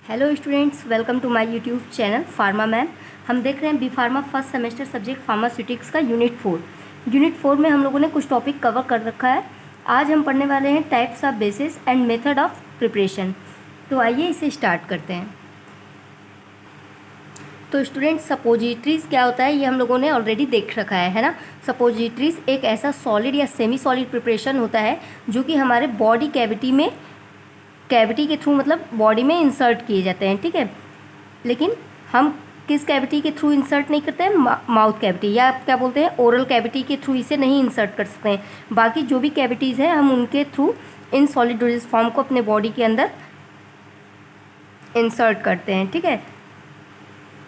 Hello students, welcome to my YouTube channel pharma ma'am. हम देख रहे हैं B pharma first semester subject pharmaceutics का यूनिट 4 में हम लोगों ने कुछ टॉपिक कवर कर रखा है। आज हम पढ़ने वाले हैं types of basis and method of preparation. तो आइए इसे स्टार्ट करते हैं। तो स्टूडेंट्स, सपोजिटरीज क्या होता है ये हम लोगों ने ऑलरेडी देख रखा है ना। सपोजिटरीज एक ऐसा सॉलिड या सेमी सॉलिड प्रिपरेशन होता है जो कि हमारे बॉडी कैविटी के थ्रू मतलब बॉडी में इंसर्ट किए जाते हैं, ठीक है। लेकिन हम किस कैविटी के थ्रू इंसर्ट नहीं करते हैं? माउथ कैविटी या क्या बोलते हैं ओरल कैविटी के थ्रू इसे नहीं इंसर्ट कर सकते हैं। बाकी जो भी कैविटीज़ हैं हम उनके through in solid doses form को अपने बॉडी के अंदर इंसर्ट करते हैं, ठीक है।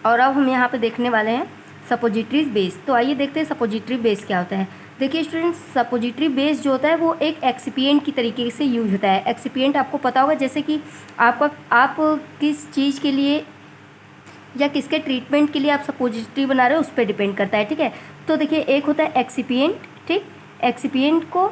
और अब हम यहाँ पे देखने वाले हैं सपोजिटरीज बेस। तो आइए देखते हैं सपोजिटरी बेस क्या होता है। देखिए स्टूडेंट्स, सपोजिटरी बेस जो होता है वो एक एक्सिपिएंट की तरीके से यूज होता है। एक्सिपिएंट आपको पता होगा, जैसे कि आप किस चीज़ के लिए या किसके ट्रीटमेंट के लिए आप सपोजिटरी बना रहे हो उस पर डिपेंड करता है, ठीक है। तो देखिए एक होता है एक्सिपिएंट, ठीक। एक्सिपिएंट को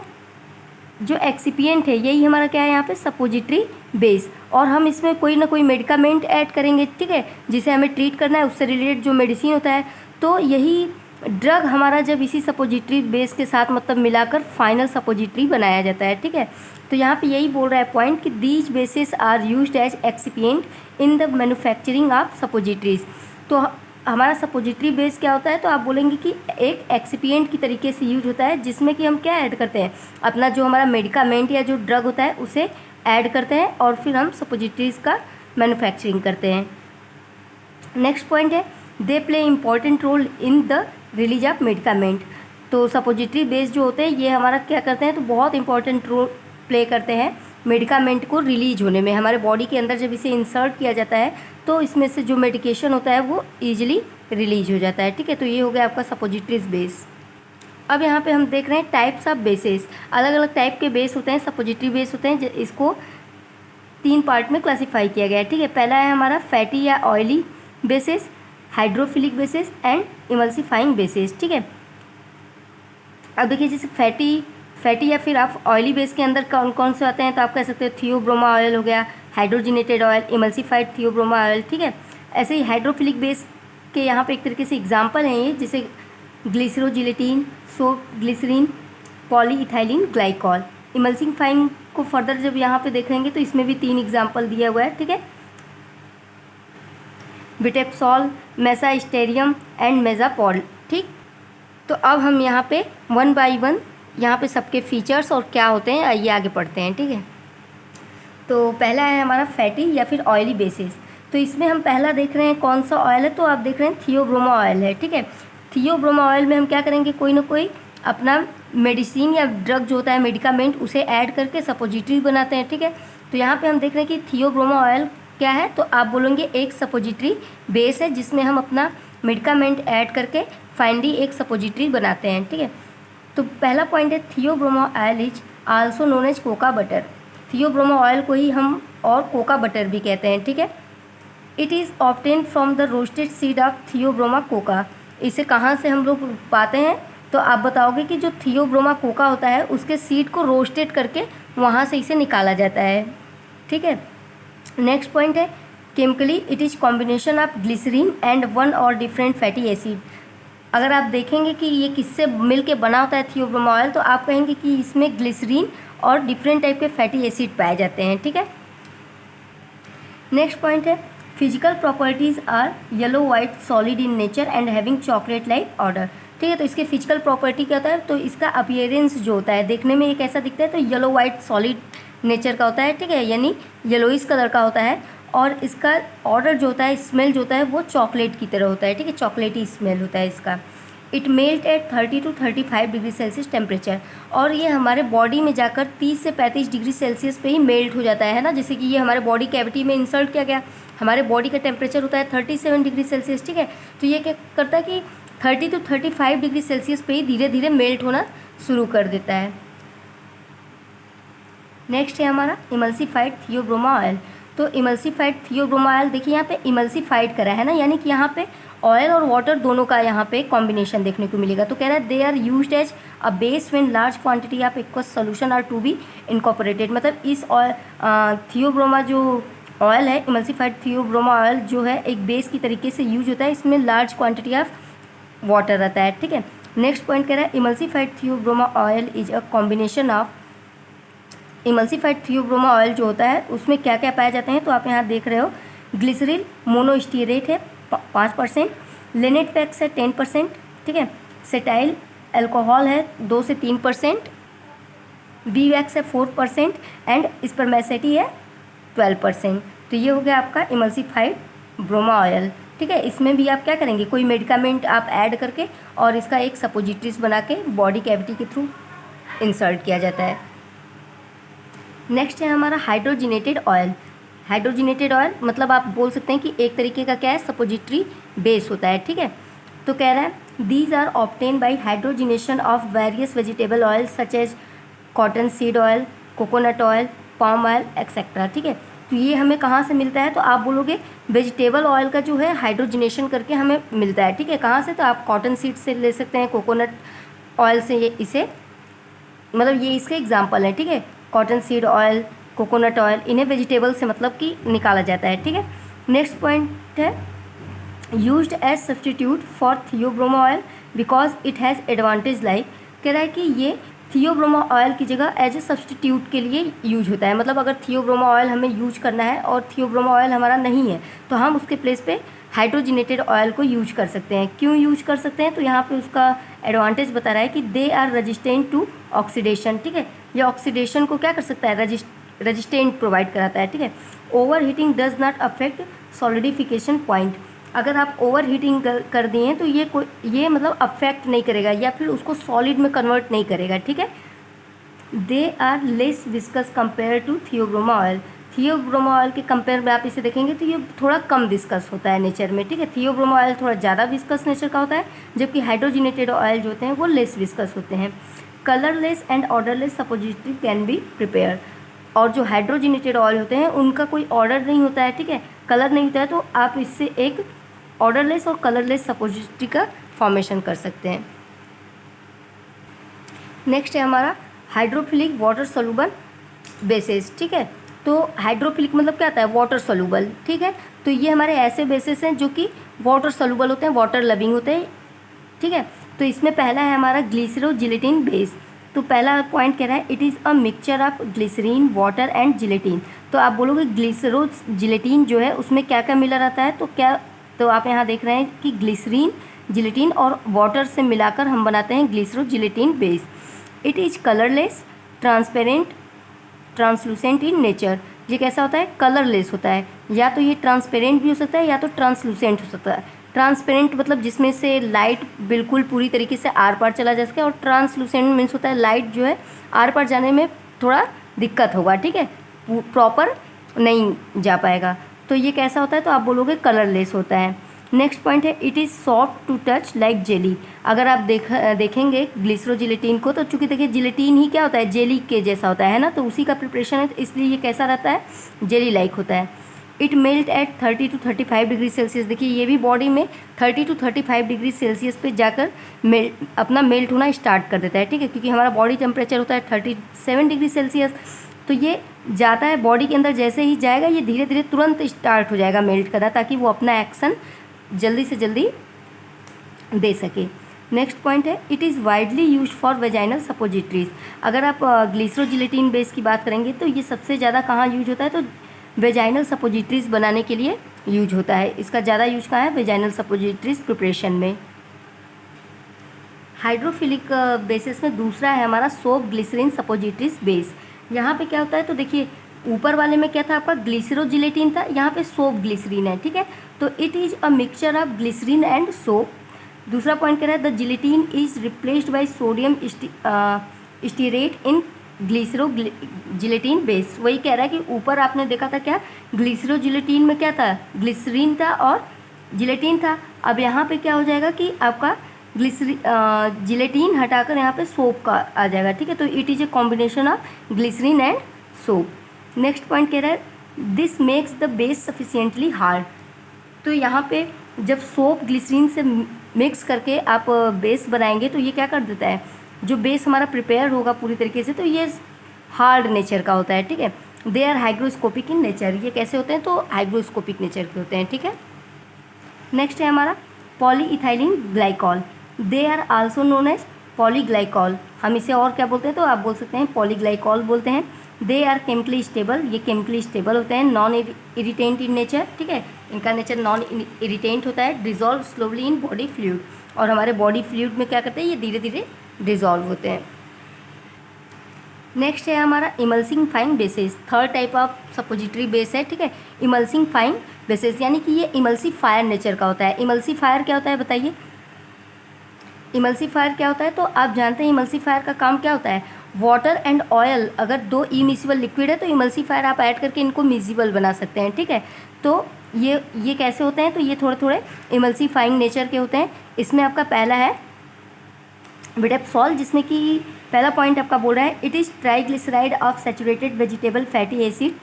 जो एक्सिपिएंट है यही हमारा क्या है यहाँ पे सपोजिटरी बेस, और हम इसमें कोई ना कोई मेडिकामेंट ऐड करेंगे, ठीक है, जिसे हमें ट्रीट करना है, उससे रिलेटेड जो मेडिसिन होता है। तो यही ड्रग हमारा जब इसी सपोजिटरी बेस के साथ मतलब मिलाकर फाइनल सपोजिटरी बनाया जाता है, ठीक है। तो यहाँ पे यही बोल रहा है पॉइंट कि these bases are used as excipient in the manufacturing of suppositories. तो हमारा सपोजिटरी बेस क्या होता है? तो आप बोलेंगे कि एक एक्सिपिएंट की तरीके से यूज होता है जिसमें कि हम क्या ऐड करते हैं, अपना जो हमारा मेडिकामेंट या जो ड्रग होता है उसे ऐड करते हैं और फिर हम सपोजिटरीज का मैन्युफैक्चरिंग करते हैं। नेक्स्ट पॉइंट है they play important role in the release of medicament. तो सपोजिटरी बेस जो होते हैं ये हमारा क्या करते हैं, तो बहुत इंपॉर्टेंट रोल प्ले करते हैं मेडिकामेंट को रिलीज होने में। हमारे बॉडी के अंदर जब इसे इंसर्ट किया जाता है तो इसमें से जो मेडिकेशन होता है वो ईजिली रिलीज हो जाता है, ठीक है। तो ये हो गया आपका सपोजिटरीज बेस। अब यहाँ पे हम देख रहे हैं टाइप्स ऑफ बेसिस। अलग अलग टाइप के बेस होते हैं, सपोजिटरी बेस होते हैं। इसको 3 पार्ट में क्लासीफाई किया गया है, ठीक है। पहला है हमारा फैटी या oily basis, hydrophilic basis and emulsifying basis, ठीक है। अब देखिए जैसे फैटी या फिर आप ऑयली बेस के अंदर कौन कौन से आते हैं, तो आप कह सकते हो थियोब्रोमा ऑयल हो गया, hydrogenated oil, emulsified Theobroma oil, ठीक है। ऐसे ही हाइड्रोफिलिक बेस के यहाँ पे एक तरीके से एग्जाम्पल हैं ये, जैसे glycerogelatin, soap glycerin, polyethylene glycol. Emulsifying को फर्दर जब यहाँ पे देखेंगे तो इसमें भी 3 एग्जाम्पल दिया हुआ है, ठीक है। विटेप्सॉल, मेसास्टेरियम एंड मेजापॉल, ठीक। तो अब हम यहाँ पे 1 बाय 1 यहाँ पे सबके फीचर्स और क्या होते हैं आइए आगे पढ़ते हैं, ठीक है। तो पहला है हमारा फैटी या फिर ऑयली बेसिस। तो इसमें हम पहला देख रहे हैं कौन सा ऑयल है, तो आप देख रहे हैं थियोब्रोमा ऑयल है, ठीक है। थियोब्रोमा ऑयल में हम क्या करेंगे, कोई ना कोई अपना मेडिसिन या ड्रग जो होता है मेडिकामेंट उसे ऐड करके सपोजिटरी बनाते हैं, ठीक है। तो यहाँ पे हम देख रहे हैं कि थियोब्रोमा ऑयल क्या है, तो आप बोलेंगे एक सपोजिटरी बेस है जिसमें हम अपना मेडिकामेंट ऐड करके फाइनली एक सपोजिटरी बनाते हैं, ठीक है। तो पहला पॉइंट है theobroma oil is also known as cocoa butter. Theobroma oil को ही हम और कोका बटर भी कहते हैं, ठीक है। It is obtain from the roasted seed of Theobroma Coca. इसे कहाँ से हम लोग पाते हैं, तो आप बताओगे कि जो थियोब्रोमा कोका होता है उसके सीड को रोस्टेड करके वहाँ से इसे निकाला जाता है, ठीक है। नेक्स्ट पॉइंट है chemically it is combination of glycerine and 1 और डिफरेंट फैटी एसिड। अगर आप देखेंगे कि ये किससे मिल के बना होता है थियोब्रोमा ऑयल, तो आप कहेंगे कि इसमें ग्लिसरीन और डिफरेंट टाइप के फैटी एसिड पाए जाते हैं, ठीक है। नेक्स्ट पॉइंट है physical properties are yellow white solid in nature and having chocolate like order, ठीक है। तो इसके फिजिकल प्रॉपर्टी क्या होता है, तो इसका अपीयरेंस जो होता है देखने में एक ऐसा दिखता है, तो येलो वाइट सॉलिड नेचर का होता है, ठीक है, यानी येलोइश कलर का होता है। और इसका ऑर्डर जो होता है, स्मेल जो होता है वो चॉकलेट की तरह होता है, ठीक है, चॉकलेटी स्मेल होता है इसका। It melt eight 30 to 35 degree Celsius temperature, और ये हमारे बॉडी में जाकर 30 से 35 डिग्री सेल्सियस पे ही मेल्ट हो जाता है ना। जैसे कि ये हमारे बॉडी कैविटी में इंसर्ट किया गया, हमारे बॉडी का टेम्परेचर होता है 37 डिग्री सेल्सियस, ठीक है। तो ये क्या करता है कि 30 to 35 डिग्री सेल्सियस पे ही धीरे धीरे मेल्ट होना शुरू कर देता है। नेक्स्ट है हमारा इमल्सिफाइड थियोब्रोमा ऑयल। तो इमल्सिफाइड थियोब्रोमा ऑयल देखिए यहाँ पे इमल्सिफाइड करा है ना, यानी कि यहाँ पे ऑयल और वाटर दोनों का यहाँ पे कॉम्बिनेशन देखने को मिलेगा। तो कह रहा है they are used as a base when large quantity of aqueous solution are to be incorporated. मतलब इस थियोब्रोमा जो ऑयल है इमल्सिफाइड थियोब्रोमा ऑयल जो है एक बेस की तरीके से यूज होता है, इसमें लार्ज क्वांटिटी ऑफ वाटर रहता है, ठीक है। नेक्स्ट पॉइंट कह रहा है emulsified Theobroma oil is a combination of, emulsified Theobroma oil जो होता है उसमें क्या क्या पाए जाते हैं, तो आप यहाँ देख रहे हो ग्लिसरीन मोनोस्टीरेट है 5%, लिनेटवैक्स है 10%, ठीक है, सेटाइल अल्कोहल है 2 से 3%, बी वैक्स है 4% एंड स्पर्मेसिटी है 12%। तो ये हो गया आपका इमल्सिफाइड ब्रोमा ऑयल, ठीक है। इसमें भी आप क्या करेंगे, कोई मेडिकामेंट आप ऐड करके और इसका एक सपोजिट्रीज बना के बॉडी कैविटी के थ्रू इंसर्ट किया जाता है। नेक्स्ट है हमारा हाइड्रोजिनेटेड ऑयल। हाइड्रोजिनेटेड ऑयल मतलब आप बोल सकते हैं कि एक तरीके का क्या है, सपोजिटरी बेस होता है, ठीक है। तो कह रहा है these are obtain by hydrogenation of various vegetable oil such as cotton seed oil, coconut oil, palm oil etcetera, ठीक है। तो ये हमें कहाँ से मिलता है, तो आप बोलोगे वेजिटेबल ऑयल का जो है हाइड्रोजिनेशन करके हमें मिलता है, ठीक है। कहाँ से, तो आप कॉटन सीड से ले सकते हैं, कोकोनट ऑयल से, ये इसे मतलब ये इसके एग्जाम्पल है, ठीक है। Cotton seed oil, coconut oil, इन्हें वेजिटेबल से मतलब कि निकाला जाता है, ठीक है। नेक्स्ट पॉइंट है used as substitute for theobroma oil because it has advantage like, कह रहा है कि ये थियोब्रोमा ऑयल की जगह एज ए सब्सटीट्यूट के लिए यूज होता है। मतलब अगर थियोब्रोमा ऑयल हमें यूज करना है और थियोब्रोमा ऑयल हमारा नहीं है तो हम उसके प्लेस पे हाइड्रोजिनेटेड ऑयल को यूज कर सकते हैं। क्यों यूज कर सकते हैं, तो यहाँ पे उसका एडवांटेज बता रहा है कि they are resistant to oxidation, ठीक है। ये ऑक्सीडेशन को क्या कर सकता है, रेजिस्टेंट प्रोवाइड कराता है, ठीक है। Over heating does not affect solidification point, अगर आप ओवर हीटिंग कर दिए हैं तो ये मतलब अफेक्ट नहीं करेगा या फिर उसको सॉलिड में कन्वर्ट नहीं करेगा, ठीक है। They are less viscous compare to theobroma oil, theobroma oil के कंपेयर में आप इसे देखेंगे तो ये थोड़ा कम विस्कस होता है नेचर में, ठीक है। थियोब्रोमा ऑयल थोड़ा ज़्यादा विस्कस नेचर का होता है जबकि हाइड्रोजिनेटेड ऑयल जो होते हैं वो लेस विस्कस होते हैं। Colourless and odourless suppository can be prepare, और जो हाइड्रोजिनेटेड ऑयल होते हैं उनका कोई ऑर्डर नहीं होता है, ठीक है, कलर नहीं होता है, तो आप इससे एक ऑर्डरलेस और कलरलेस सपोजिटरी का फॉर्मेशन कर सकते हैं। नेक्स्ट है हमारा हाइड्रोफिलिक वाटर सोल्यूबल बेसिस, ठीक है। तो हाइड्रोफिलिक मतलब क्या आता है, वाटर सोल्यूबल, ठीक है। तो ये हमारे ऐसे बेसिस हैं जो कि वाटर सोल्यूबल होते हैं, वाटर लविंग होते हैं, ठीक है। तो इसमें पहला है हमारा ग्लिसरोजिलेटिन बेस। तो पहला पॉइंट कह रहा है it is a mixture of glycerine water and gelatin. तो आप बोलोगे ग्लिसरोजिलेटिन जो है उसमें क्या क्या मिला रहता है, तो आप यहाँ देख रहे हैं कि ग्लिसरीन, जिलेटिन और वाटर से मिलाकर हम बनाते हैं glycerogelatin base. It is colourless, transparent, translucent in nature. ये कैसा होता है, कलरलेस होता है, या तो ये ट्रांसपेरेंट भी हो सकता है या तो ट्रांसलूसेंट हो सकता है। ट्रांसपेरेंट मतलब जिसमें से लाइट बिल्कुल पूरी तरीके से आर पार चला जा सके, और ट्रांसलूसेंट मीन्स होता है लाइट जो है आर पार जाने में थोड़ा दिक्कत होगा, ठीक है, प्रॉपर नहीं जा पाएगा। तो ये कैसा होता है, तो आप बोलोगे कलरलेस होता है। नेक्स्ट पॉइंट है it is soft to touch like jelly. अगर आप देखेंगे ग्लिसरोजिलेटिन को तो चूँकि देखिए जिलेटिन ही क्या होता है, जेली के जैसा होता है ना, तो उसी का प्रिपरेशन है, तो इसलिए ये कैसा रहता है, जेली लाइक होता है। It melt eight 30 to 35 degree Celsius. देखिए ये भी बॉडी में 30 to 35 डिग्री सेल्सियस पे जाकर अपना मेल्ट होना स्टार्ट कर देता है, ठीक है, क्योंकि हमारा बॉडी टेम्परेचर होता है 37 डिग्री सेल्सियस। तो ये जाता है बॉडी के अंदर, जैसे ही जाएगा ये धीरे धीरे तुरंत स्टार्ट हो जाएगा मेल्ट करना, ताकि वो अपना एक्शन जल्दी से जल्दी दे सके। नेक्स्ट पॉइंट है it is widely use for vaginal suppositories. अगर आप ग्लिसरोजिलेटिन बेस की बात करेंगे तो ये सबसे ज़्यादा कहाँ यूज होता है, तो वेजाइनल सपोजिटरीज बनाने के लिए यूज होता है। इसका ज़्यादा यूज कहाँ है, वेजाइनल सपोजिटरीज प्रिपरेशन में। हाइड्रोफिलिक बेसिस में दूसरा है हमारा सोप ग्लिसरीन सपोजिटरीज बेस। यहाँ पे क्या होता है, तो देखिए ऊपर वाले में क्या था आपका, ग्लिसरोजिलेटिन था, यहाँ पे सोप ग्लिसरीन है, ठीक है। तो it is a mixture of glycerine and soap. दूसरा पॉइंट कह रहा है the gelatin is replaced by sodium stearate in glycerogelatin base. वही कह रहा है कि ऊपर आपने देखा था क्या, ग्लिसरोजिलेटिन में क्या था, ग्लिसरीन था और जिलेटिन था। अब यहाँ पे क्या हो जाएगा कि आपका जिलेटिन हटाकर यहाँ पे सोप का आ जाएगा, ठीक है। तो it is a combination of glycerine and soap. Next point कह रहा है this makes the base sufficiently hard. तो यहाँ पे जब सोप ग्लिसरीन से मिक्स करके आप बेस बनाएंगे तो ये क्या कर देता है, जो बेस हमारा प्रिपेयर होगा पूरी तरीके से तो ये हार्ड नेचर का होता है, ठीक है। They are hygroscopic in nature. ये कैसे होते हैं? तो हाइग्रोस्कोपिक नेचर के होते हैं, ठीक है। नेक्स्ट है हमारा polyethylene glycol. They are also known as polyglycol. हम इसे और क्या बोलते हैं? तो आप बोल सकते हैं पॉलीग्लाइकॉल बोलते हैं। They are chemically stable. ये केमिकली स्टेबल होते हैं, नॉन इरिटेंट इन नेचर, ठीक है। इनका नेचर नॉन इरिटेंट होता है। Dissolve slowly in body fluid. और हमारे बॉडी फ्लूइड में क्या करते हैं? ये धीरे धीरे डिजॉल्व होते हैं। नेक्स्ट है हमारा emulsifying fine bases. Third type of suppository base है, ठीक है। इमल्सिंग फाइन बेसिस यानी कि ये इमल्सीफायर नेचर का होता है। इमल्सीफायर क्या होता है बताइए? इमल्सीफायर क्या होता है? तो आप जानते हैं इमल्सीफायर का काम क्या होता है? वाटर एंड ऑयल, अगर दो इमिसिबल लिक्विड है तो इमल्सीफायर आप ऐड करके इनको मिसिबल बना सकते हैं, ठीक है। तो ये कैसे होते हैं? तो ये थोड़े थोड़े इमल्सीफाइंग नेचर के होते हैं। इसमें आपका पहला है विडेप्सॉल, जिसमें कि पहला पॉइंट आपका बोल रहा है it is triglyceride of saturated vegetable fatty acid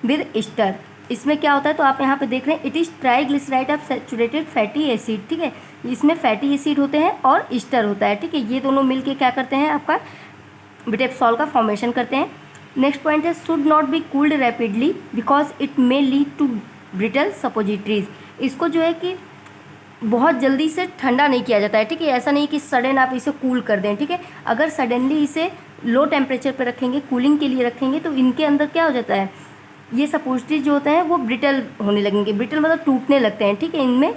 with Easter. इसमें क्या होता है? तो आप यहाँ पे देख रहे हैं it is triglyceride of saturated fatty acid, ठीक है। इसमें फैटी एसिड होते हैं और ईस्टर होता है, ठीक है। ये दोनों मिलके क्या करते हैं? आपका विडेप्सॉल का फॉर्मेशन करते हैं। नेक्स्ट पॉइंट है should not be cooled rapidly because it may lead to brittle suppositories. इसको जो है कि बहुत जल्दी से ठंडा नहीं किया जाता है, ठीक है। ऐसा नहीं कि सडन आप इसे कूल कर दें, ठीक है। अगर सडनली इसे लो टेम्परेचर पर रखेंगे, कूलिंग के लिए रखेंगे, तो इनके अंदर क्या हो जाता है? ये सपोजिटरीज जो होते हैं वो ब्रिटल होने लगेंगे। ब्रिटल मतलब टूटने लगते हैं, ठीक है। इनमें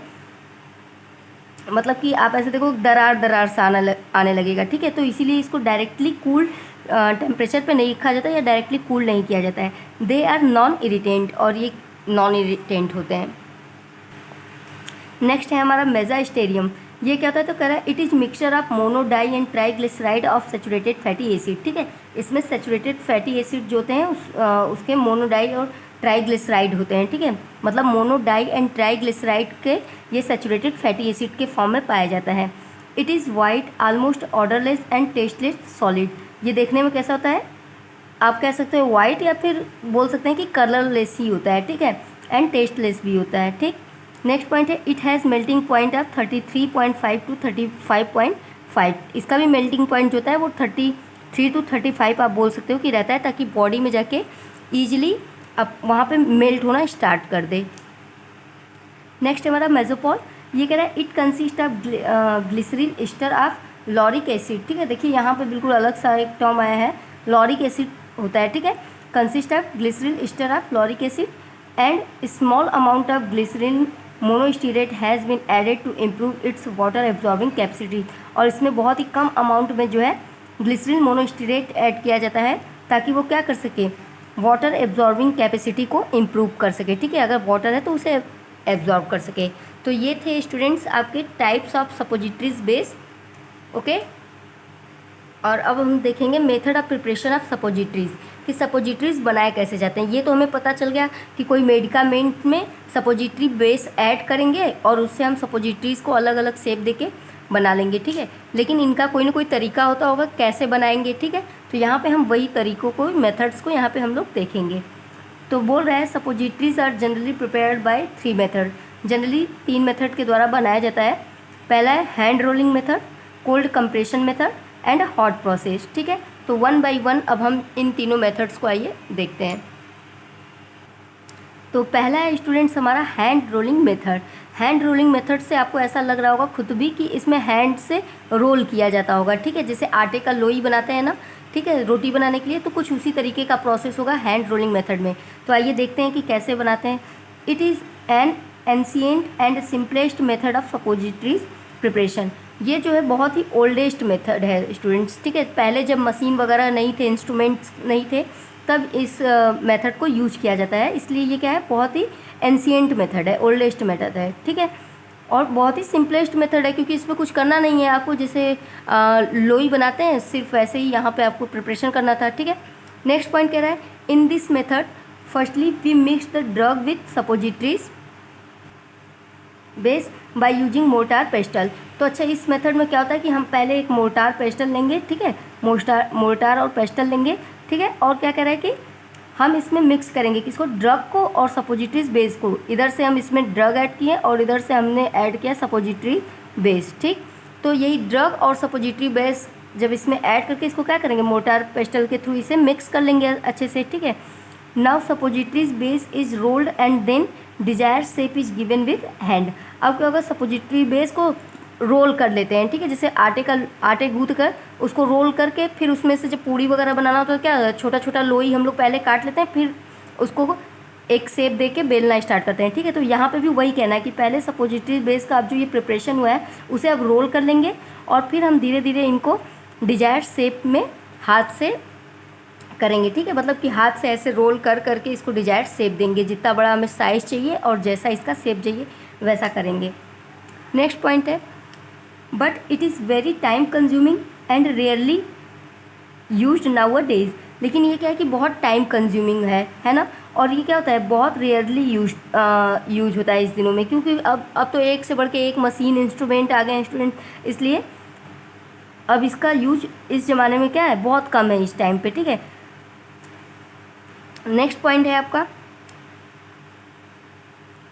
मतलब कि आप ऐसे देखो दरार सा आने लगेगा, ठीक है। तो इसीलिए इसको डायरेक्टली कूल टेम्परेचर पे नहीं रखा जाता या डायरेक्टली कूल नहीं किया जाता है। दे आर नॉन इरिटेंट, और ये नॉन इरिटेंट होते हैं। नेक्स्ट है हमारा मेजास्टेरियम। ये क्या होता है? तो कह रहा है it is mixture of mono di and triglyceride of saturated fatty acid, ठीक है। इसमें सैचुरेटेड फैटी एसिड जो होते हैं उसके मोनोडाई और ट्राइग्लिसराइड होते हैं, ठीक है। मतलब मोनोडाई एंड ट्राइग्लिसराइड के ये सैचुरेटेड फैटी एसिड के फॉर्म में पाया जाता है। It is white, almost odourless and tasteless solid. ये देखने में कैसा होता है? आप कह सकते हो वाइट, या फिर बोल सकते हैं कि कलरलेस ही होता है, ठीक है। एंड टेस्टलेस भी होता है, ठीक। नेक्स्ट पॉइंट है it has melting point of 33.5 to 35.5। इसका भी मेल्टिंग पॉइंट जो होता है वो 33 टू 35 आप बोल सकते हो कि रहता है, ताकि बॉडी में जाके ईजिली अब वहाँ पे मेल्ट होना स्टार्ट कर दे। नेक्स्ट हमारा मेसोपोल। ये कह रहा है it consist of glycerine ester of lauric acid, ठीक है। देखिए यहाँ पे बिल्कुल अलग सा एक टर्म आया है, लॉरिक एसिड होता है, ठीक है। Consist of glycerine ester of lauric acid and small amount of glycerin monostearate has been added to improve its water absorbing capacity. और इसमें बहुत ही कम अमाउंट में जो है ग्लिसरीन मोनोस्टीरेट ऐड किया जाता है, ताकि वो क्या कर सके? वाटर एब्जॉर्बिंग कैपेसिटी को इम्प्रूव कर सके, ठीक है। अगर वाटर है तो उसे एब्जॉर्ब कर सके। तो ये थे स्टूडेंट्स आपके types of suppositories base, okay. और अब हम देखेंगे method of preparation of suppositories, कि सपोजिटरीज बनाए कैसे जाते हैं। ये तो हमें पता चल गया कि कोई मेडिकामेंट में सपोजिटरी बेस ऐड करेंगे और उससे हम सपोजिटरीज को अलग अलग शेप देके बना लेंगे, ठीक है। लेकिन इनका कोई ना कोई तरीका होता होगा कैसे बनाएंगे, ठीक है। तो यहाँ पे हम वही तरीकों को, मेथड्स को यहाँ पे हम लोग देखेंगे। तो बोल रहा है suppositories are generally prepared by 3 method. Generally 3 method के द्वारा बनाया जाता है। पहला है hand rolling method, cold compression method and hot process, ठीक है। तो 1 बाय 1 अब हम इन तीनों मेथड्स को आइए देखते हैं। तो पहला है स्टूडेंट्स हमारा hand rolling method. Hand rolling method से आपको ऐसा लग रहा होगा खुद भी कि इसमें हैंड से रोल किया जाता होगा, ठीक है। जैसे आटे का लोई बनाते हैं ना, ठीक है, रोटी बनाने के लिए, तो कुछ उसी तरीके का प्रोसेस होगा हैंड रोलिंग मेथड में। तो आइए देखते हैं कि कैसे बनाते हैं। It is an ancient and simplest method of suppositories preparation. ये जो है बहुत ही ओल्डेस्ट मेथड है स्टूडेंट्स, ठीक है। पहले जब मशीन वगैरह नहीं थे, इंस्ट्रूमेंट्स नहीं थे, तब इस मेथड को यूज किया जाता है। इसलिए ये क्या है, बहुत ही एंशिएंट मेथड है, ओल्डेस्ट मेथड है, ठीक है। और बहुत ही सिंपलेस्ट मेथड है, क्योंकि इसमें कुछ करना नहीं है आपको। जैसे लोई बनाते हैं, सिर्फ वैसे ही यहाँ पे आपको प्रिपरेशन करना था, ठीक है। नेक्स्ट पॉइंट कह रहा है in this method firstly we mix the drug with suppositories base by using mortar pestle. तो अच्छा, इस मेथड में क्या होता है कि हम पहले एक मोर्टार पेस्टल लेंगे, ठीक है, मोर्टार और पेस्टल लेंगे, ठीक है। और क्या कह रहा है कि हम इसमें मिक्स करेंगे किसको, ड्रग को और सपोजिटरीज बेस को। इधर से हम इसमें ड्रग ऐड किए और इधर से हमने ऐड किया सपोजिटरी बेस, ठीक। तो यही ड्रग और सपोजिटरी बेस जब इसमें ऐड करके इसको क्या करेंगे, मोर्टार पेस्टल के थ्रू इसे मिक्स कर लेंगे अच्छे से, ठीक है। Now suppositories base is rolled and then desire shape is given with hand. अब क्या होगा, सपोजिटरी बेस को रोल कर लेते हैं, ठीक है, जैसे आटे गूँथ कर उसको रोल करके फिर उसमें से जब पूड़ी वगैरह बनाना हो तो क्या छोटा छोटा लोई हम लोग पहले काट लेते हैं, फिर उसको एक शेप दे के बेलना स्टार्ट करते हैं, ठीक है। तो यहाँ पे भी वही कहना है कि पहले सपोजिटरी बेस का अब जो ये प्रिपरेशन हुआ है उसे अब रोल कर लेंगे और फिर हम धीरे धीरे इनको डिजायर्ड शेप में हाथ से करेंगे, ठीक है, मतलब कि हाथ से ऐसे रोल कर करके इसको डिजायर्ड शेप देंगे, जितना बड़ा हमें साइज़ चाहिए और जैसा इसका शेप चाहिए वैसा करेंगे। नेक्स्ट पॉइंट है, but it is very time consuming and rarely used nowadays. लेकिन ये क्या है कि बहुत टाइम कंज्यूमिंग है ना, और ये क्या होता है बहुत रेयरली यूज होता है इस दिनों में, क्योंकि अब तो एक से बढ़ के एक मशीन इंस्ट्रूमेंट आ गए हैं स्टूडेंट, इसलिए अब इसका यूज इस ज़माने में क्या है बहुत कम है इस टाइम पे, ठीक है। नेक्स्ट पॉइंट है आपका,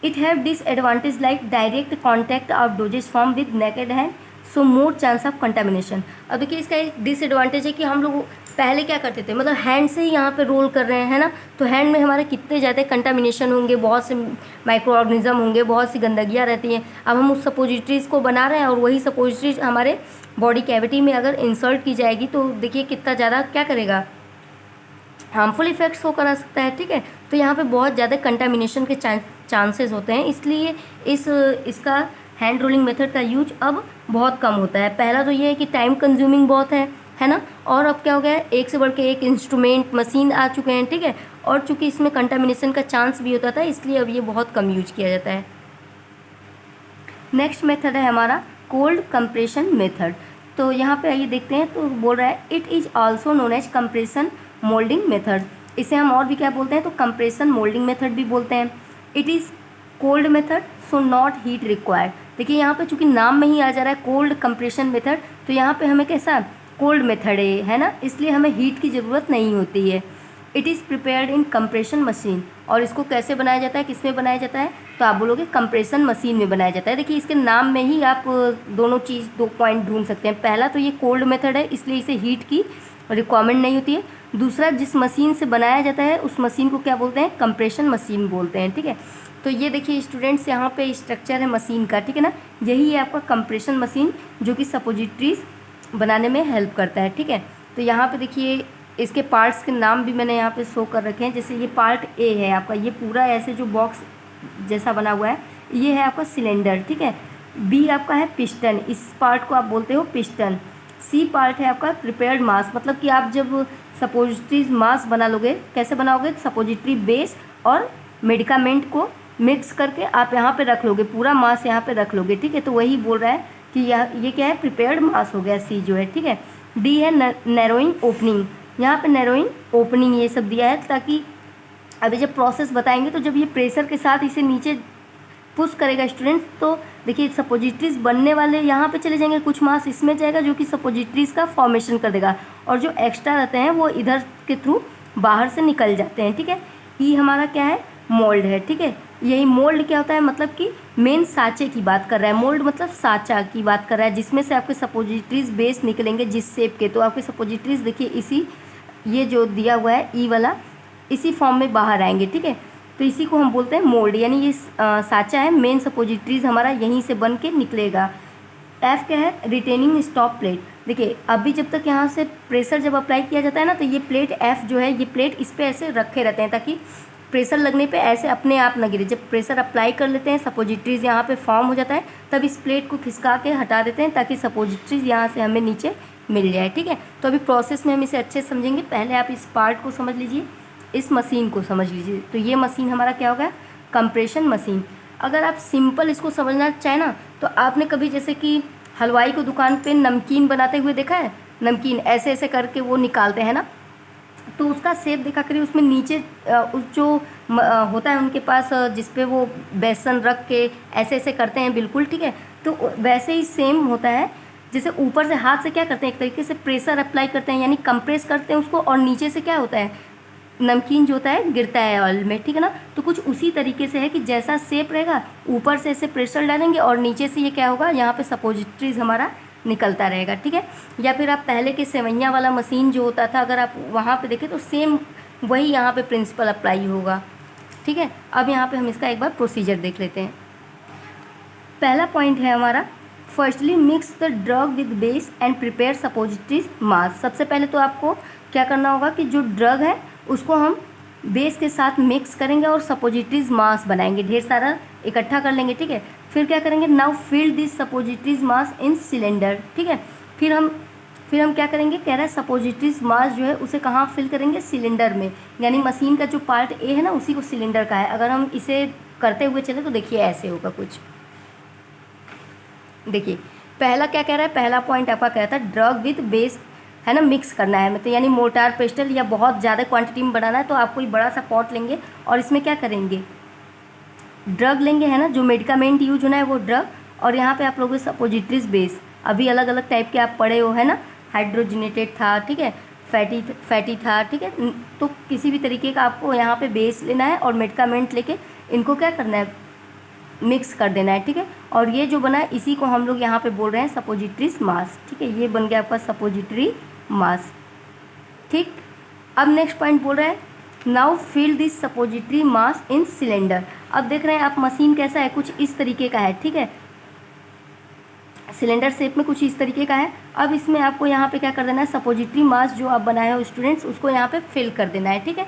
it have disadvantage like direct contact of doses form with naked hand, so more chance of contamination. अब देखिए इसका एक डिसएडवांटेज है कि हम लोग पहले क्या करते थे, मतलब हैंड से ही यहाँ पे रोल कर रहे हैं, है ना, तो हैंड में हमारे कितने ज़्यादा कंटामिनेशन होंगे, बहुत से माइक्रो ऑर्गेनिज्म होंगे, बहुत सी गंदगियाँ रहती हैं। अब हम उस सपोजिटरीज़ को बना रहे हैं और वही सपोजिटरीज हमारे बॉडी कैविटी में अगर इंसर्ट की जाएगी तो देखिए कितना ज़्यादा क्या करेगा, हार्मफुल इफेक्ट्स को करा सकता है, ठीक है। तो यहाँ पे बहुत ज़्यादा कंटामिनेशन के चांसेस होते हैं, इसलिए इसका हैंड रोलिंग मेथड का यूज अब बहुत कम होता है। पहला तो ये है कि टाइम कंज्यूमिंग बहुत है ना, और अब क्या हो गया है एक से बढ़ के एक इंस्ट्रूमेंट मशीन आ चुके हैं, ठीक है, और चूँकि इसमें कंटामिनेशन का चांस भी होता था इसलिए अब ये बहुत कम यूज किया जाता है। नेक्स्ट मेथड है हमारा कोल्ड कंप्रेशन मेथड। तो यहाँ पे आइए देखते हैं, तो बोल रहा है it is also known as compression moulding method. इसे हम और भी क्या बोलते हैं, तो कंप्रेशन मोल्डिंग मेथड भी बोलते हैं। It is cold method so not heat required. देखिए यहाँ पे चूँकि नाम में ही आ जा रहा है कोल्ड कंप्रेशन मेथड, तो यहाँ पे हमें कैसा कोल्ड मेथड है ना, इसलिए हमें हीट की ज़रूरत नहीं होती है। It is prepared in compression machine, और इसको कैसे बनाया जाता है, किसमें बनाया जाता है, तो आप बोलोगे कंप्रेशन मशीन में बनाया जाता है। देखिए इसके नाम में ही आप दो पॉइंट ढूंढ सकते हैं। पहला तो ये कोल्ड मेथड है इसलिए इसे हीट की रिक्वायरमेंट नहीं होती है। दूसरा, जिस मशीन से बनाया जाता है उस मशीन को क्या बोलते हैं, कंप्रेशन मशीन बोलते हैं, ठीक है। तो ये देखिए स्टूडेंट्स यहाँ पे स्ट्रक्चर है मशीन का, ठीक है ना, यही है आपका कंप्रेशन मशीन जो कि सपोजिटरीज बनाने में हेल्प करता है, ठीक है। तो यहाँ पे देखिए इसके पार्ट्स के नाम भी मैंने यहाँ पे शो कर रखे हैं। जैसे ये पार्ट ए है आपका, ये पूरा ऐसे जो बॉक्स जैसा बना हुआ है ये है आपका सिलेंडर, ठीक है। बी आपका है पिस्टन, इस पार्ट को आप बोलते हो पिस्टन। सी पार्ट है आपका प्रिपेयर्ड मास, मतलब कि आप जब सपोजिटरीज मास बना लोगे, कैसे बनाओगे, सपोजिटरी बेस और मेडिकामेंट को मिक्स करके आप यहाँ पे रख लोगे, पूरा मास यहाँ पे रख लोगे, ठीक है। तो वही बोल रहा है कि ये क्या है, प्रिपेयर्ड मास हो गया सी जो है, ठीक है। डी है नैरोइंग ओपनिंग, यहाँ पे नैरोइंग ओपनिंग ये सब दिया है ताकि अभी जब प्रोसेस बताएंगे तो जब ये प्रेशर के साथ इसे नीचे पुश करेगा स्टूडेंट, तो देखिए सपोजिटरीज बनने वाले यहाँ पे चले जाएंगे, कुछ मास इसमें जाएगा जो कि सपोजिटरीज का फॉर्मेशन कर देगा, और जो एक्स्ट्रा रहते हैं वो इधर के थ्रू बाहर से निकल जाते हैं, ठीक है। ई हमारा क्या है, मोल्ड है, ठीक है। यही मोल्ड क्या होता है, मतलब कि मेन साँचे की बात कर रहा है, मोल्ड मतलब साँचा की बात कर रहा है, जिसमें से आपके सपोजिटरीज बेस निकलेंगे जिस शेप के। तो आपके सपोजिटरीज देखिए इसी ये जो दिया हुआ है ई वाला, इसी फॉर्म में बाहर आएंगे, ठीक है। तो इसी को हम बोलते हैं मोल्ड, यानी ये साँचा है, मेन सपोजिटरीज हमारा यहीं से बन के निकलेगा। एफ क्या है, रिटेनिंग स्टॉप प्लेट। देखिए अभी जब तक यहाँ से प्रेशर जब अप्लाई किया जाता है ना, तो ये प्लेट एफ जो है, ये प्लेट इस पर ऐसे रखे रहते हैं ताकि प्रेशर लगने पे ऐसे अपने आप ना गिरे। जब प्रेशर अप्लाई कर लेते हैं, सपोजिटरीज यहाँ पे फॉर्म हो जाता है, तब इस प्लेट को खिसका के हटा देते हैं ताकि सपोजिटरीज यहाँ से हमें नीचे मिल जाए, ठीक है। तो अभी प्रोसेस में हम इसे अच्छे से समझेंगे। पहले आप इस पार्ट को समझ लीजिए, इस मशीन को समझ लीजिए। तो ये मशीन हमारा क्या होगा, कंप्रेशन मशीन। अगर आप सिंपल इसको समझना चाहें ना, तो आपने कभी जैसे कि हलवाई को दुकान पे नमकीन बनाते हुए देखा है, नमकीन ऐसे ऐसे करके वो निकालते हैं ना, तो उसका शेप देखा करिए, उसमें नीचे उस जो होता है उनके पास जिस पे वो बेसन रख के ऐसे ऐसे करते हैं, बिल्कुल, ठीक है। तो वैसे ही सेम होता है, जैसे ऊपर से हाथ से क्या करते हैं, एक तरीके से प्रेशर अप्लाई करते हैं, यानी कंप्रेस करते हैं उसको, और नीचे से क्या होता है, नमकीन जो होता है गिरता है ऑयल में, ठीक है ना। तो कुछ उसी तरीके से है कि जैसा शेप रहेगा, ऊपर से ऐसे प्रेशर डालेंगे और नीचे से ये क्या होगा, यहाँ पे सपोजिटरीज हमारा निकलता रहेगा, ठीक है। या फिर आप पहले के सेवैयाँ वाला मशीन जो होता था, अगर आप वहाँ पे देखें तो सेम वही यहाँ पे प्रिंसिपल अप्लाई होगा। ठीक है, अब यहाँ पे हम इसका एक बार प्रोसीजर देख लेते हैं। पहला पॉइंट है हमारा, firstly mix the drug with base and prepare suppositories mass. सबसे पहले तो आपको क्या करना होगा कि जो ड्रग है उसको हम बेस के साथ मिक्स करेंगे और सपोजिटरीज मास बनाएंगे, ढेर सारा इकट्ठा कर लेंगे। ठीक है, फिर क्या करेंगे, now fill this suppositories mass in cylinder. ठीक है, फिर हम क्या करेंगे, कह रहा है सपोजिटरीज मास जो है उसे कहाँ फिल करेंगे, सिलेंडर में, यानी मशीन का जो पार्ट ए है ना उसी को सिलेंडर का है। अगर हम इसे करते हुए चले तो देखिए ऐसे होगा कुछ। देखिए पहला क्या कह रहा है, पहला पॉइंट आपका कहता है ड्रग विद बेस है ना, मिक्स करना है, मतलब यानी मोर्टार पेस्टल या बहुत ज़्यादा क्वांटिटी में बनाना है तो आप कोई बड़ा सा पॉट लेंगे और इसमें क्या करेंगे, ड्रग लेंगे है ना, जो मेडिकामेंट यूज होना है वो ड्रग, और यहाँ पे आप लोगों सपोजिटरीज बेस, अभी अलग अलग टाइप के आप पढ़े हो है ना, हाइड्रोजनेटेड था, ठीक है, फैटी था, ठीक है, तो किसी भी तरीके का आपको यहाँ पे बेस लेना है और मेडिकामेंट लेके इनको क्या करना है, मिक्स कर देना है। ठीक है, और ये जो बना है इसी को हम लोग यहाँ पे बोल रहे हैं सपोजिटरीज मास। ठीक है, ये बन गया आपका सपोजिटरी मास। ठीक, अब नेक्स्ट पॉइंट बोल रहा है now fill this suppository mass in cylinder. अब देख रहे हैं आप मशीन कैसा है, कुछ इस तरीके का है। ठीक है, सिलेंडर शेप में कुछ इस तरीके का है। अब इसमें आपको यहाँ पे क्या कर देना है, सपोजिटरी मास जो आप बनाए हो स्टूडेंट्स उसको यहाँ पे फिल कर देना है। ठीक है,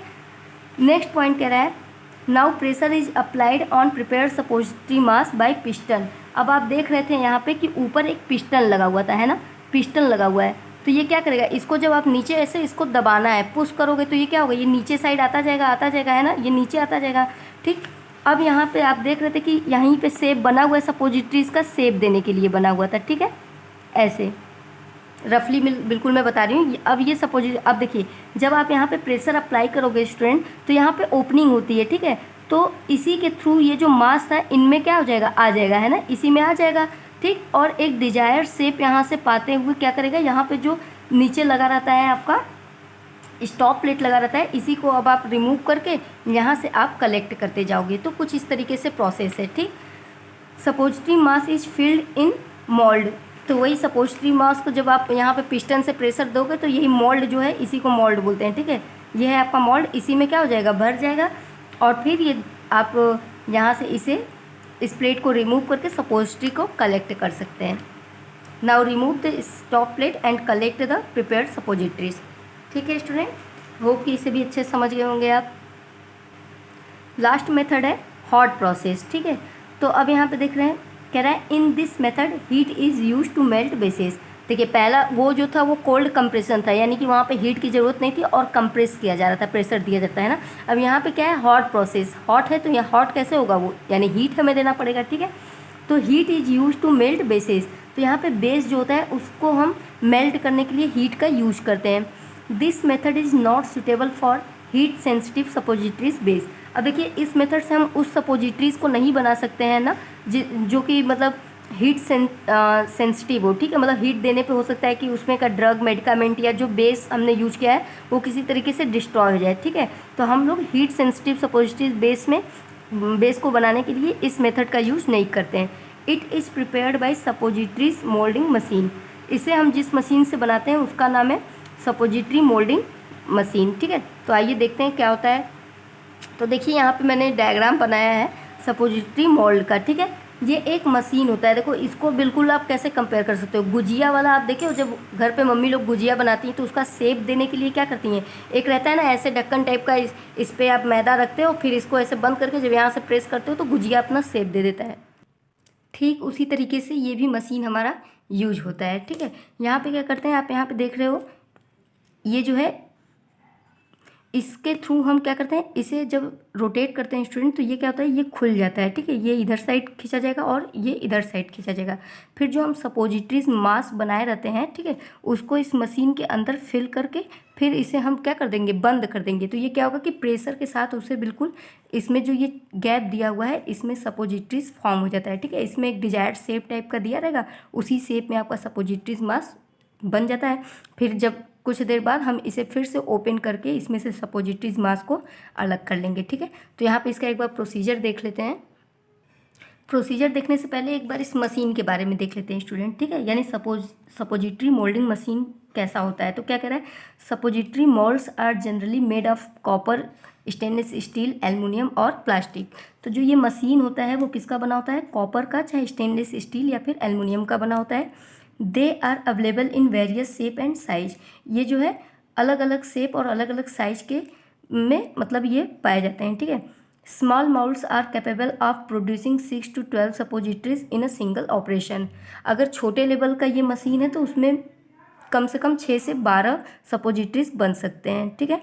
नेक्स्ट पॉइंट कह रहा है now pressure is applied on prepare suppository mass by piston. अब आप देख रहे थे यहाँ पे कि ऊपर एक पिस्टन लगा हुआ था है ना, पिस्टन लगा हुआ है, तो ये क्या करेगा, इसको जब आप नीचे ऐसे इसको दबाना है, पुश करोगे तो ये क्या होगा, ये नीचे साइड आता जाएगा है ना, ये नीचे आता जाएगा। ठीक, अब यहाँ पे आप देख रहे थे कि यहीं पे शेप बना हुआ है, सपोजिटरीज का शेप देने के लिए बना हुआ था। ठीक है, ऐसे रफली बिल्कुल मैं बता रही हूँ। अब ये अब देखिए जब आप यहाँ पे प्रेशर अप्लाई करोगे स्टूडेंट तो यहाँ पे ओपनिंग होती है। ठीक है, तो इसी के थ्रू ये जो मास था इनमें क्या हो जाएगा, आ जाएगा है ना, इसी में आ जाएगा। ठीक, और एक डिजायर शेप यहाँ से पाते हुए क्या करेगा, यहाँ पे जो नीचे लगा रहता है आपका स्टॉप प्लेट लगा रहता है, इसी को अब आप रिमूव करके यहाँ से आप कलेक्ट करते जाओगे। तो कुछ इस तरीके से प्रोसेस है। ठीक, suppository mass is filled in mould, तो वही सपोजिटरी मास को जब आप यहाँ पे पिस्टन से प्रेशर दोगे तो यही मोल्ड जो है इसी को मोल्ड बोलते हैं। ठीक है, ये है आपका मोल्ड, इसी में क्या हो जाएगा, भर जाएगा, और फिर ये आप यहाँ से इस प्लेट को रिमूव करके सपोजिटरी को कलेक्ट कर सकते हैं। Now remove the stop plate and collect the prepared suppositories. ठीक है स्टूडेंट, होप कि इसे भी अच्छे से समझ गए होंगे आप। लास्ट मेथड है हॉट प्रोसेस। ठीक है, तो अब यहाँ पे देख रहे हैं कह रहा है in this method heat is use to melt bases. देखिए पहला वो जो था वो कोल्ड कंप्रेशन था, यानी कि वहाँ पे हीट की ज़रूरत नहीं थी और कंप्रेस किया जा रहा था, प्रेशर दिया जाता है ना। अब यहाँ पे क्या है, हॉट प्रोसेस, हॉट है तो यहाँ हॉट कैसे होगा, वो यानी हीट हमें देना पड़ेगा। ठीक है, तो heat is use to melt bases, तो यहाँ पे बेस जो होता है उसको हम मेल्ट करने के लिए हीट का यूज करते हैं। This method is not suitable for heat sensitive suppositories base. अब देखिए इस मेथड से हम उस सपोजिटरीज को नहीं बना सकते हैं ना जो कि मतलब हीट सेंसिटिव हो। ठीक है, मतलब हीट देने पे हो सकता है कि उसमें का ड्रग मेडिकामेंट या जो बेस हमने यूज किया है वो किसी तरीके से डिस्ट्रॉय हो जाए। ठीक है, तो हम लोग हीट सेंसिटिव सपोजिटरीज बेस को बनाने के लिए इस मेथड का यूज़ नहीं करते हैं। It is prepared by suppositories moulding machine. इसे हम जिस मशीन से बनाते हैं उसका नाम है सपोजिटरी मोल्डिंग मशीन। ठीक है, तो आइए देखते हैं क्या होता है। तो देखिए यहाँ पे मैंने डायग्राम बनाया है सपोजिटरी मोल्ड का। ठीक है, ये एक मशीन होता है, देखो इसको बिल्कुल आप कैसे कंपेयर कर सकते हो, गुजिया वाला आप देखिए जब घर पे मम्मी लोग गुजिया बनाती हैं तो उसका शेप देने के लिए क्या करती हैं, एक रहता है ना ऐसे ढक्कन टाइप का, इस पर आप मैदा रखते हो, फिर इसको ऐसे बंद करके जब यहाँ से प्रेस करते हो तो गुजिया अपना शेप दे देता है। ठीक उसी तरीके से ये भी मशीन हमारा यूज होता है। ठीक है, यहाँ पे क्या करते हैं, आप यहाँ पे देख रहे हो ये जो है इसके थ्रू हम क्या करते हैं, इसे जब रोटेट करते हैं स्टूडेंट तो ये क्या होता है, ये खुल जाता है। ठीक है, ये इधर साइड खींचा जाएगा और ये इधर साइड खींचा जाएगा। फिर जो हम सपोजिटरीज मास बनाए रहते हैं, ठीक है, उसको इस मशीन के अंदर फिल करके फिर इसे हम क्या कर देंगे, बंद कर देंगे। तो ये क्या होगा कि प्रेशर के साथ उसे बिल्कुल इसमें जो ये गैप दिया हुआ है इसमें सपोजिटरीज फॉर्म हो जाता है। ठीक है, इसमें एक डिजायर्ड शेप टाइप का दिया रहेगा, उसी शेप में आपका सपोजिटरीज मास बन जाता है। फिर जब कुछ देर बाद हम इसे फिर से ओपन करके इसमें से सपोजिटरीज मास को अलग कर लेंगे। ठीक है, तो यहाँ पे इसका एक बार प्रोसीजर देख लेते हैं। प्रोसीजर देखने से पहले एक बार इस मशीन के बारे में देख लेते हैं स्टूडेंट। ठीक है, यानी सपोजिटरी मोल्डिंग मशीन कैसा होता है। तो क्या कह रहा है, suppository moulds are generally made of copper, stainless steel, aluminium और प्लास्टिक। तो जो ये मशीन होता है वो किसका बना होता है, कॉपर का, चाहे स्टेनलेस स्टील या फिर एल्युमिनियम का बना होता है। They are available in various shape and size. ये जो है अलग अलग शेप और अलग अलग साइज के में मतलब ये पाए जाते हैं, ठीक है। Small moulds are capable of producing 6 to 12 suppositories in a single operation. अगर छोटे लेवल का ये मशीन है तो उसमें कम से कम 6 से 12 सपोजिटरीज बन सकते हैं, ठीक है।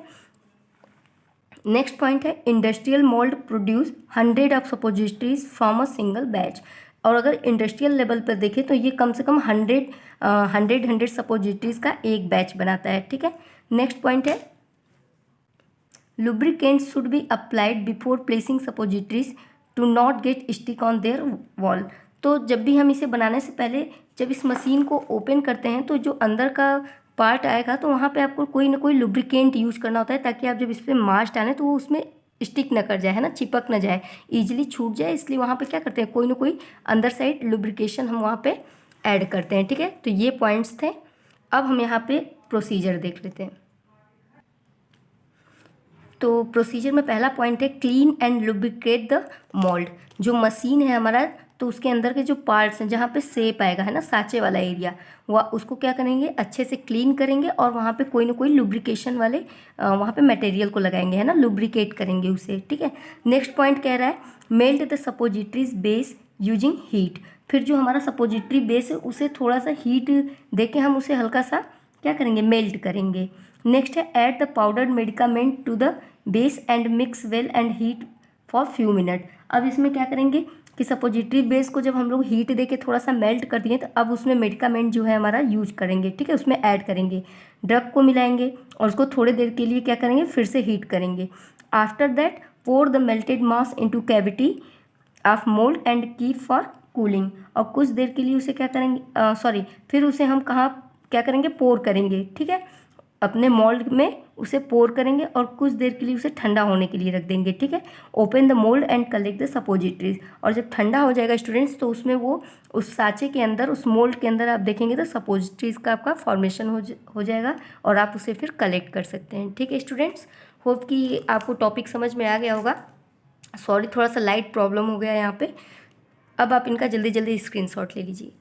नेक्स्ट पॉइंट है, industrial mould produce 100 of suppositories from a single batch. और अगर इंडस्ट्रियल लेवल पर देखें तो ये कम से कम 100 सपोजिटरीज का एक बैच बनाता है, ठीक है। नेक्स्ट पॉइंट है, lubricants should be applied before placing suppositories to not get stick on their wall। तो जब भी हम इसे बनाने से पहले जब इस मशीन को ओपन करते हैं तो जो अंदर का पार्ट आएगा तो वहाँ पे आपको कोई ना कोई लुब्रिकेंट यूज करना होता है, ताकि आप जब इस पर मास डालें तो वो उसमें स्टिक न कर जाए, है ना, चिपक न जाए, ईजिली छूट जाए। इसलिए वहाँ पे क्या करते हैं, कोई ना कोई अंदर साइड लुब्रिकेशन हम वहाँ पे ऐड करते हैं, ठीक है। तो ये पॉइंट्स थे। अब हम यहाँ पे प्रोसीजर देख लेते हैं। तो प्रोसीजर में पहला पॉइंट है, clean and lubricate the mould. जो मशीन है हमारा तो उसके अंदर के जो पार्ट्स हैं जहाँ पे शेप आएगा, है ना, साँचे वाला एरिया, वह उसको क्या करेंगे, अच्छे से क्लीन करेंगे और वहाँ पे कोई ना कोई लुब्रिकेशन वाले वहाँ पे मटेरियल को लगाएंगे, है ना, लुब्रिकेट करेंगे उसे, ठीक है। नेक्स्ट पॉइंट कह रहा है, melt the suppositories base using heat. फिर जो हमारा सपोजिटरी बेस है उसे थोड़ा सा हीट दे के हम उसे हल्का सा क्या करेंगे, मेल्ट करेंगे। नेक्स्ट है, add the powdered medicament to the base and mix well and heat for few minute. अब इसमें क्या करेंगे कि सपोजिटरी बेस को जब हम लोग हीट दे के थोड़ा सा मेल्ट कर दिए तो अब उसमें मेडिकामेंट जो है हमारा यूज करेंगे, ठीक है, उसमें ऐड करेंगे, ड्रग को मिलाएंगे और उसको थोड़ी देर के लिए क्या करेंगे, फिर से हीट करेंगे। After that pour the melted mass into cavity of mould and keep for cooling. और कुछ देर के लिए उसे क्या करेंगे, फिर उसे हम कहाँ क्या करेंगे, पोर करेंगे, ठीक है, अपने मोल्ड में उसे पोर करेंगे और कुछ देर के लिए उसे ठंडा होने के लिए रख देंगे, ठीक है। Open the mould and collect the suppositories. और जब ठंडा हो जाएगा स्टूडेंट्स तो उसमें वो उस साँचे के अंदर, उस मोल्ड के अंदर आप देखेंगे तो सपोजिटरीज का आपका फॉर्मेशन हो जाएगा और आप उसे फिर कलेक्ट कर सकते हैं, ठीक है स्टूडेंट्स। होप कि आपको टॉपिक समझ में आ गया होगा। सॉरी, थोड़ा सा लाइट प्रॉब्लम हो गया यहाँ पे। अब आप इनका जल्दी जल्दी स्क्रीनशॉट ले लीजिए।